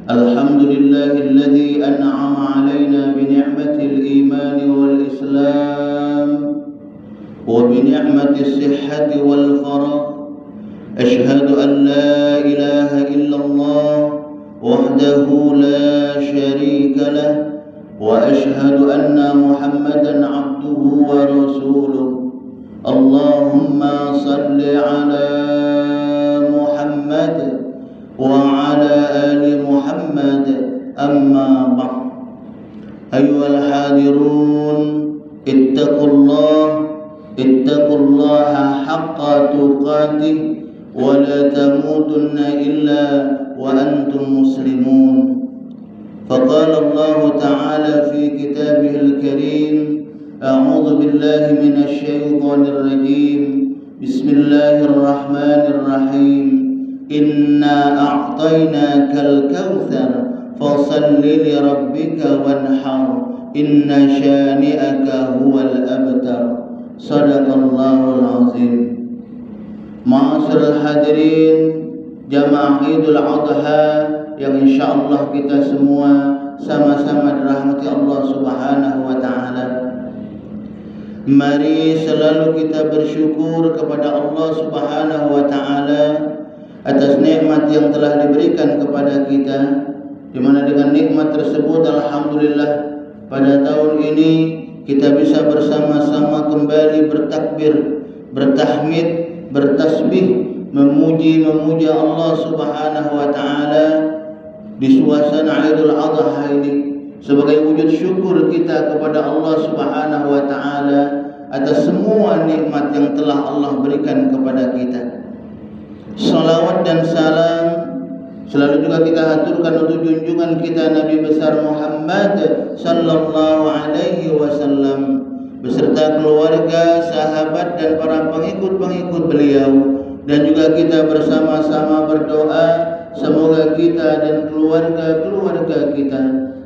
الحمد لله الذي أنعم علينا بنعمة الإيمان والإسلام وبنعمة الصحة والفراغ. أشهد أن لا إله إلا الله وحده لا شريك له، وأشهد أن محمدا عبده ورسوله. اللهم صل على محمد وعلى آل محمد. أما بعد، أيها الحاضرون، اتقوا الله حق تقاته ولا تموتن إلا وأنتم مسلمون. فقال الله تعالى في كتابه الكريم: أعوذ بالله من الشيطان الرجيم. بسم الله الرحمن الرحيم. إنا أعطيناك الكوثر فصل لربك وانحر إن شانئك هو الأبتر. صدق الله العظيم. Ma'asyiral hadirin jamaah Idul Adha yang insyaallah kita semua sama-sama dirahmati Allah Subhanahu wa taala. Mari selalu kita bersyukur kepada Allah Subhanahu wa taala atas nikmat yang telah diberikan kepada kita, di mana dengan nikmat tersebut alhamdulillah pada tahun ini kita bisa bersama-sama kembali bertakbir, bertahmid, bertasbih, memuji Allah Subhanahu wa taala di suasana Idul Adha ini sebagai wujud syukur kita kepada Allah Subhanahu wa taala atas semua nikmat yang telah Allah berikan kepada kita. Salawat dan salam selalu juga kita haturkan untuk junjungan kita Nabi besar Muhammad sallallahu alaihi wasallam beserta keluarga, sahabat dan para pengikut-pengikut beliau, dan juga kita bersama-sama berdoa semoga kita dan keluarga-keluarga kita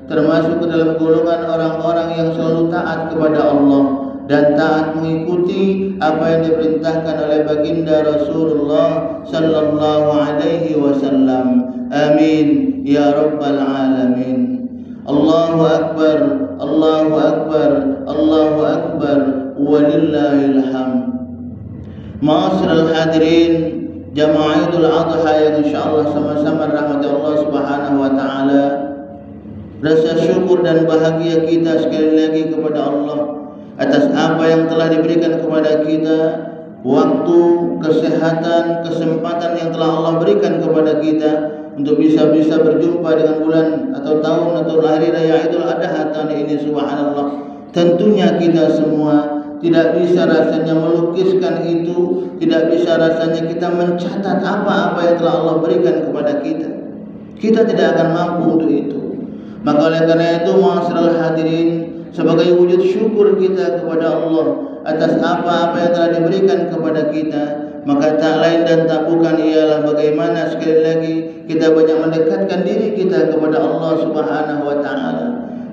termasuk ke dalam golongan orang-orang yang selalu taat kepada Allah dan taat mengikuti apa yang diperintahkan oleh baginda Rasulullah sallallahu alaihi wasallam. Amin ya rabbal alamin. Allahu akbar, Allahu akbar, Allahu akbar, walillahil hamd. Ma'asyiral hadirin jamaah Idul Adha yang insyaallah sama-sama rahmat Allah Subhanahu wa taala. Rasa syukur dan bahagia kita sekali lagi kepada Allah atas apa yang telah diberikan kepada kita, waktu, kesehatan, kesempatan yang telah Allah berikan kepada kita untuk bisa berjumpa dengan bulan atau tahun atau hari raya Idul Adha tahun ini. Subhanallah, tentunya kita semua tidak bisa rasanya melukiskan itu, tidak bisa rasanya kita mencatat apa-apa yang telah Allah berikan kepada kita. Kita tidak akan mampu untuk itu. Maka oleh karena itu, ma'asyiral hadirin, sebagai wujud syukur kita kepada Allah atas apa-apa yang telah diberikan kepada kita, maka tak lain dan tak bukan ialah bagaimana sekali lagi kita banyak mendekatkan diri kita kepada Allah Subhanahu wa taala,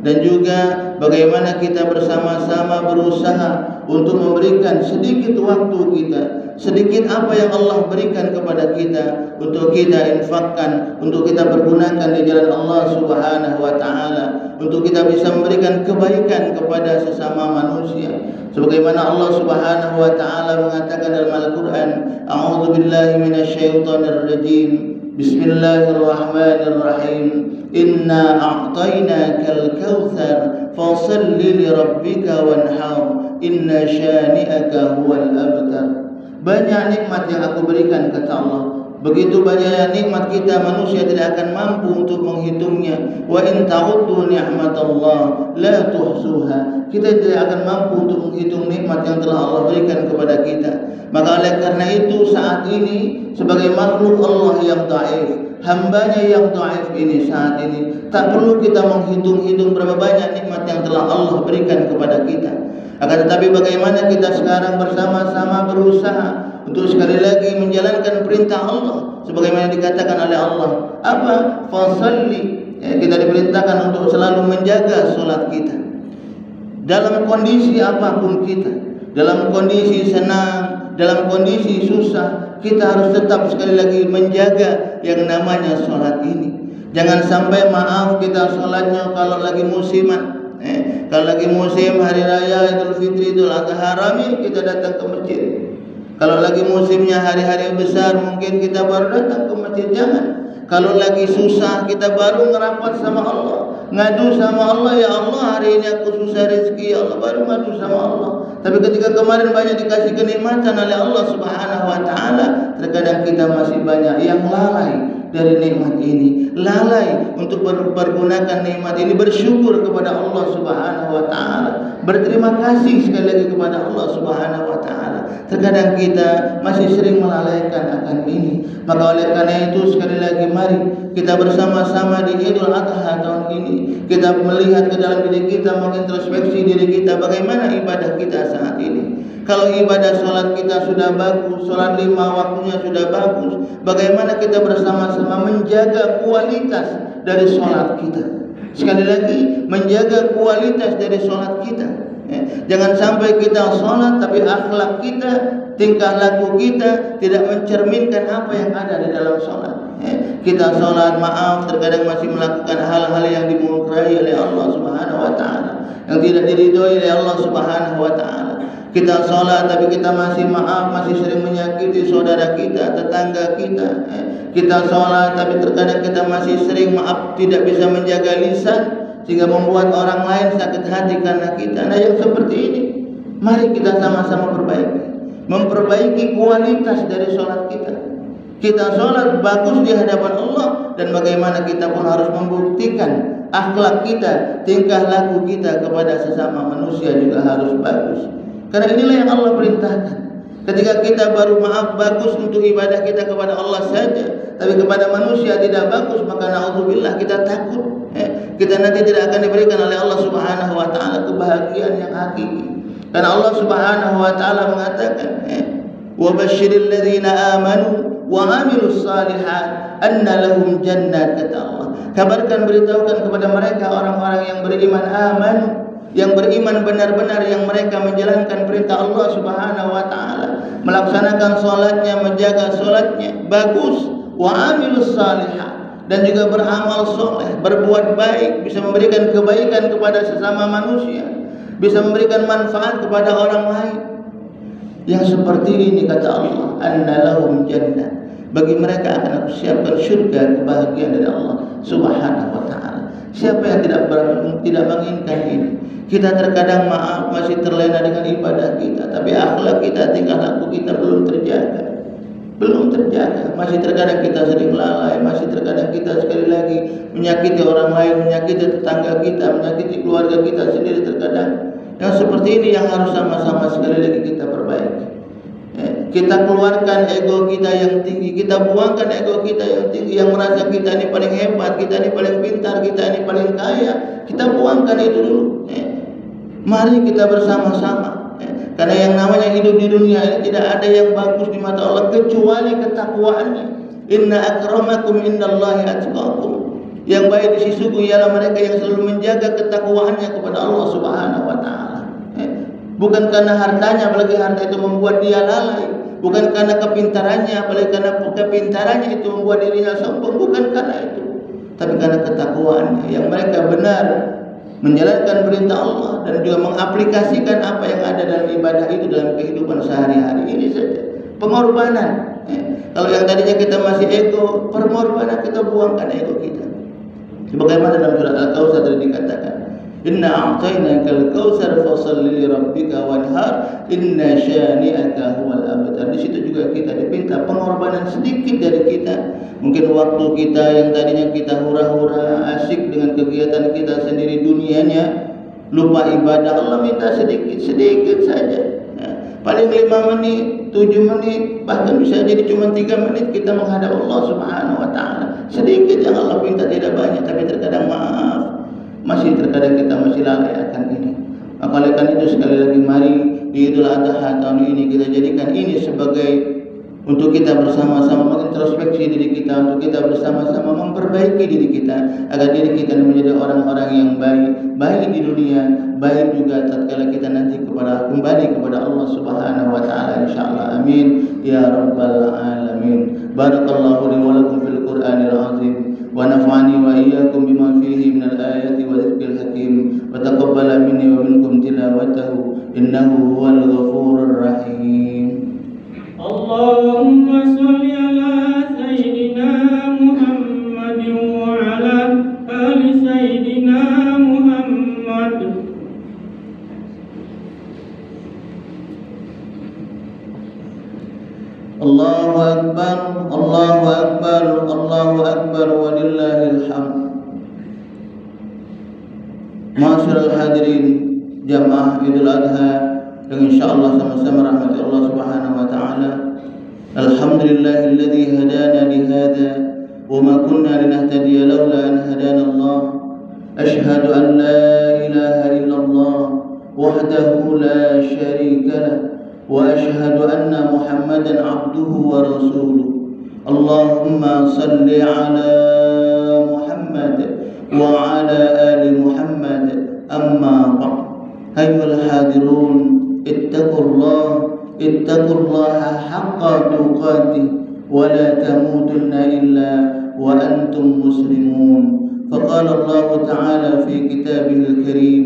dan juga bagaimana kita bersama-sama berusaha untuk memberikan sedikit waktu kita, sedikit apa yang Allah berikan kepada kita untuk kita infakkan, untuk kita pergunakan di jalan Allah Subhanahu wa taala, untuk kita bisa memberikan kebaikan kepada sesama manusia. Sebagaimana Allah Subhanahu wa taala mengatakan dalam Al-Qur'an, A'udzu billahi minasyaitonir rajim. Bismillahirrahmanirrahim. Inna a'tainakal kautsar fashalli lirabbika wanhar inna syani'aka huwal abtar. Banyak nikmat yang aku berikan, kata Allah. Begitu banyak nikmat kita, manusia tidak akan mampu untuk menghitungnya. Wa in ta'uddu ni'matallah la tuhsuha. Kita tidak akan mampu untuk menghitung nikmat yang telah Allah berikan kepada kita. Maka oleh karena itu saat ini sebagai makhluk Allah yang dhaif, hambanya yang dhaif ini saat ini tak perlu kita menghitung-hitung berapa banyak nikmat yang telah Allah berikan kepada kita. Akan tetapi bagaimana kita sekarang bersama-sama berusaha untuk sekali lagi menjalankan perintah Allah sebagaimana dikatakan oleh Allah. Apa? Fasalli. Kita diperintahkan untuk selalu menjaga solat kita dalam kondisi apapun kita, dalam kondisi senang, dalam kondisi susah, kita harus tetap sekali lagi menjaga yang namanya solat ini. Jangan sampai maaf kita sholatnya kalau lagi musiman. Kalau lagi musim hari raya Idul Fitri, Idul Adha, Rami, kita datang ke masjid. Kalau lagi musimnya hari-hari besar, mungkin kita baru datang ke masjid. Jangan. Kalau lagi susah, kita baru ngerapat sama Allah, ngadu sama Allah, ya Allah hari ini aku susah rezeki, ya Allah, baru ngadu sama Allah. Tapi ketika kemarin banyak dikasih kenikmatan oleh Allah Subhanahu wa taala, terkadang kita masih banyak yang lalai dari nikmat ini, lalai untuk mempergunakan nikmat ini, bersyukur kepada Allah Subhanahu wa taala, berterima kasih sekali lagi kepada Allah Subhanahu wa taala. Terkadang kita masih sering melalaikan akan ini. Maka oleh karena itu sekali lagi mari kita bersama-sama di Idul Adha tahun ini, kita melihat ke dalam diri kita, mengintrospeksi diri kita, bagaimana ibadah kita saat ini. Kalau ibadah sholat kita sudah bagus, sholat 5 waktunya sudah bagus, bagaimana kita bersama-sama menjaga kualitas dari sholat kita. Sekali lagi, menjaga kualitas dari sholat kita. Jangan sampai kita sholat tapi akhlak kita, tingkah laku kita tidak mencerminkan apa yang ada di dalam sholat. Kita sholat, maaf, terkadang masih melakukan hal-hal yang dimurkai oleh Allah Subhanahu wa taala, yang tidak diridhoi oleh Allah Subhanahu wa taala. Kita sholat tapi kita masih maaf, masih sering menyakiti saudara kita, tetangga kita. Kita sholat tapi terkadang kita masih sering maaf tidak bisa menjaga lisan, sehingga membuat orang lain sakit hati karena kita. Nah, yang seperti ini mari kita sama-sama memperbaiki kualitas dari sholat kita. Kita sholat bagus di hadapan Allah, dan bagaimana kita pun harus membuktikan akhlak kita, tingkah laku kita kepada sesama manusia juga harus bagus. Karena inilah yang Allah perintahkan. Ketika kita baru maaf bagus untuk ibadah kita kepada Allah saja, tapi kepada manusia tidak bagus, maka naudzubillah kita takut. Kita nanti tidak akan diberikan oleh Allah Subhanahu wa taala kebahagiaan yang hakiki. Karena Allah Subhanahu wa taala mengatakan, "Wa basyiril ladzina amanu wa 'amilus shalihat anna lahum jannat," kata Allah. Kabarkan, beritahukan kepada mereka orang-orang yang beriman, amanu, yang beriman benar-benar, yang mereka menjalankan perintah Allah Subhanahu wa taala, melaksanakan salatnya, menjaga salatnya bagus, wa 'amilus shalihat, dan juga beramal soleh, berbuat baik, bisa memberikan kebaikan kepada sesama manusia, bisa memberikan manfaat kepada orang lain. Yang seperti ini kata Allah, anna lahum jannah, bagi mereka akan aku siapkan syurga, kebahagiaan dari Allah Subhanahu wa taala. Siapa yang tidak menginginkan ini? Kita terkadang maaf masih terlena dengan ibadah kita, tapi akhlak kita, tingkah laku kita belum terjaga. Masih terkadang kita sering lalai, masih terkadang kita sekali lagi menyakiti orang lain, menyakiti tetangga kita, menyakiti keluarga kita sendiri terkadang. Yang seperti ini yang harus sama-sama sekali lagi kita perbaiki. Kita keluarkan ego kita yang tinggi, kita buangkan ego kita yang tinggi, yang merasa kita ini paling hebat, kita ini paling pintar, kita ini paling kaya. Kita buangkan itu dulu. Mari kita bersama-sama. Karena yang namanya hidup di dunia ini tidak ada yang bagus di mata Allah kecuali ketakwaannya. Inna akramakum indallahi atqakum. Yang baik di sisiku ialah mereka yang selalu menjaga ketakwaannya kepada Allah Subhanahu wa taala. Bukan karena hartanya, apalagi harta itu membuat dia lalai. Bukan karena kepintarannya, apalagi karena kepintarannya itu membuat dirinya sombong. Bukan karena itu, tapi karena ketakwaannya, yang mereka benar menjalankan perintah Allah dan juga mengaplikasikan apa yang ada dalam ibadah itu dalam kehidupan sehari-hari. Ini saja pengorbanan. Kalau yang tadinya kita masih ego, pengorbanan, kita buangkan ego kita. Sebagaimana dalam surat Al-Kautsar tadi dikatakan, inna a'tainakal kautsar fasholli li rabbika wanhar inna syani'aka huwal abtar. Di situ juga kita diminta pengorbanan sedikit dari kita. Mungkin waktu kita yang tadinya kita hura-hura asik dengan kegiatan kita sendiri dunianya, lupa ibadah, Allah minta sedikit saja. Paling 5 menit, 7 menit, bahkan bisa jadi cuma 3 menit kita menghadap Allah Subhanahu wa taala. Sedikit yang Allah minta, tidak banyak, tapi terkadang maaf, masih terkadang kita masih lalai akan ini. Maka oleh karena itu sekali lagi mari di Idul Adha tahun ini kita jadikan ini sebagai untuk kita bersama-sama mengintrospeksi diri kita, untuk kita bersama-sama memperbaiki diri kita agar diri kita menjadi orang-orang yang baik di dunia, baik juga tatkala kita nanti kembali kepada Allah Subhanahu wa taala insyaallah. Amin ya rabbal alamin. Barakallahu li wa lakum fil Qur'anil azim ونفعني وإياكم بما فيه من الآيات والذكر الحكيم وتقبل مني ومنكم تلاوته إنه هو الغفور الرحيم. اللهم صل على سيدنا محمد وعلى آل سيدنا محمد. الله أكبر الله أكبر الله أكبر ولله الحمد. Masyarul hadirin jamaah Idul Adha yang insyaallah sama-sama rahmati Allah Subhanahu wa taala. Alhamdulillahilladzi hadana li hadza wa ma kunna linahtadiya laula an hadana Allah. Ashhadu an la ilaha illallah wahdahu la syarika lah wa ashhadu anna Muhammadan abduhu wa rasuluh. Allahumma salli ala Muhammad wa ala ali Muhammad. Amma ba'd. Ayyuhal hadirun, ittaqullaha haqqa tuqatih wa la tamutunna illa wa antum muslimun. Faqala Allah Ta'ala fi kitabihil karim,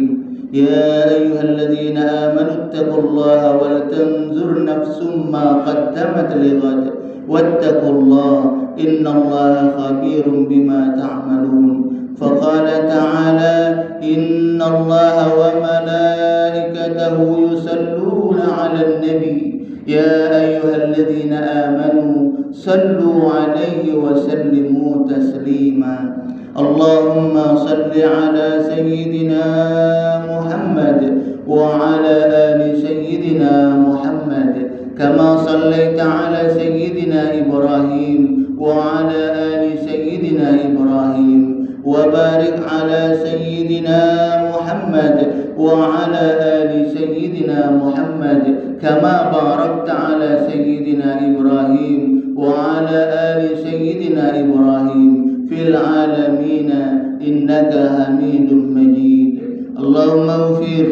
ya ayyuhalladzina amanu ittaqullaha wal tanzur nafsum ma qaddamat lighad wattaqullaha innallaha khabirum bima ta'malun. فقال تعالى إن الله وملائكته يصلون على النبي يا أيها الذين آمنوا صلوا عليه وسلموا تسليما. اللهم صل على سيدنا محمد وعلى آل سيدنا محمد كما صليت على سيدنا إبراهيم وعلى آل سيدنا إبراهيم وبارك على سيدنا محمد وعلى آل سيدنا محمد كما باركت على سيدنا إبراهيم وعلى آل سيدنا إبراهيم في العالمين إنك حميد مجيد. اللهم اغفر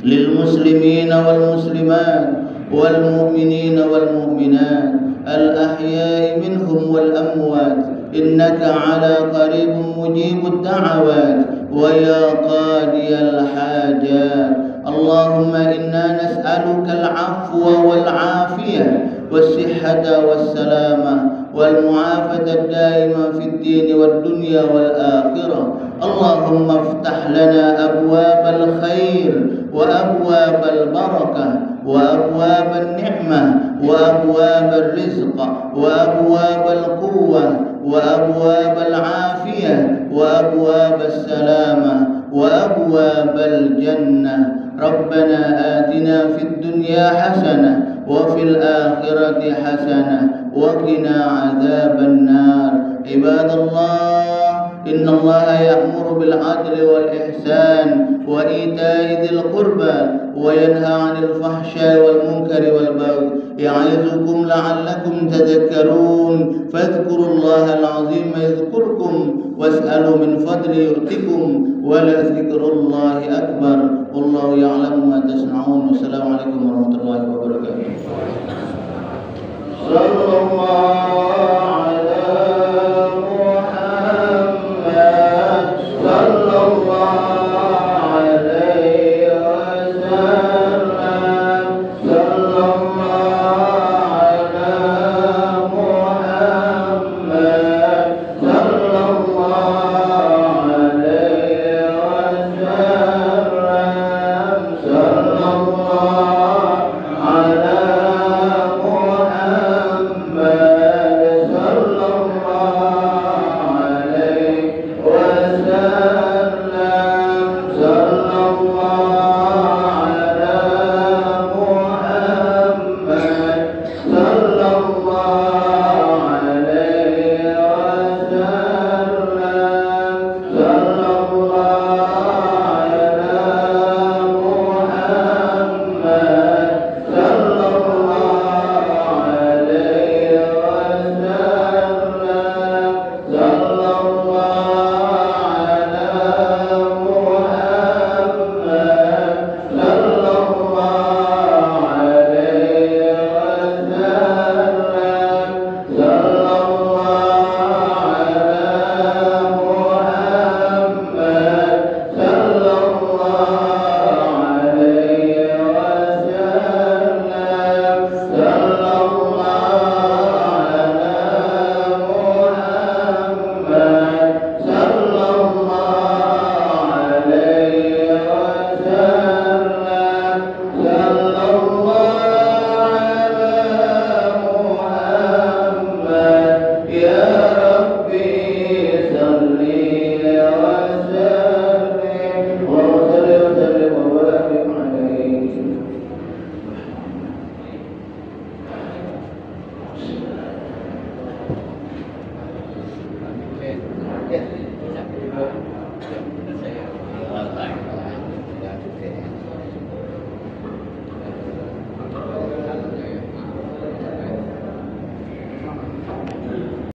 للمسلمين والمسلمات والمؤمنين والمؤمنات الأحياء منهم والأموات إنك على قريب مجيب الدعوات ويا قاضي الحاجات. اللهم إنا نسألك العفو والعافية والصحة والسلامة والمعافاة الدائمة في الدين والدنيا والآخرة. اللهم افتح لنا أبواب الخير وأبواب البركة وأبواب النعمة وأبواب الرزق وأبواب القوة وأبواب العافية وأبواب السلامة وأبواب الجنة. ربنا آتنا في الدنيا حسنة وفي الآخرة حسنة وقنا عذاب النار. عباد الله، إن الله يأمر بالعدل والإحسان وإيتاء ذي القربى وينهى عن الفحشاء والمنكر والبغي يعظكم لعلكم تذكرون. فاذكروا الله العظيم يذكركم واسألوا من فضله يؤتكم ولذكر الله أكبر والله يعلم ما تصنعون. والسلام عليكم ورحمة الله وبركاته.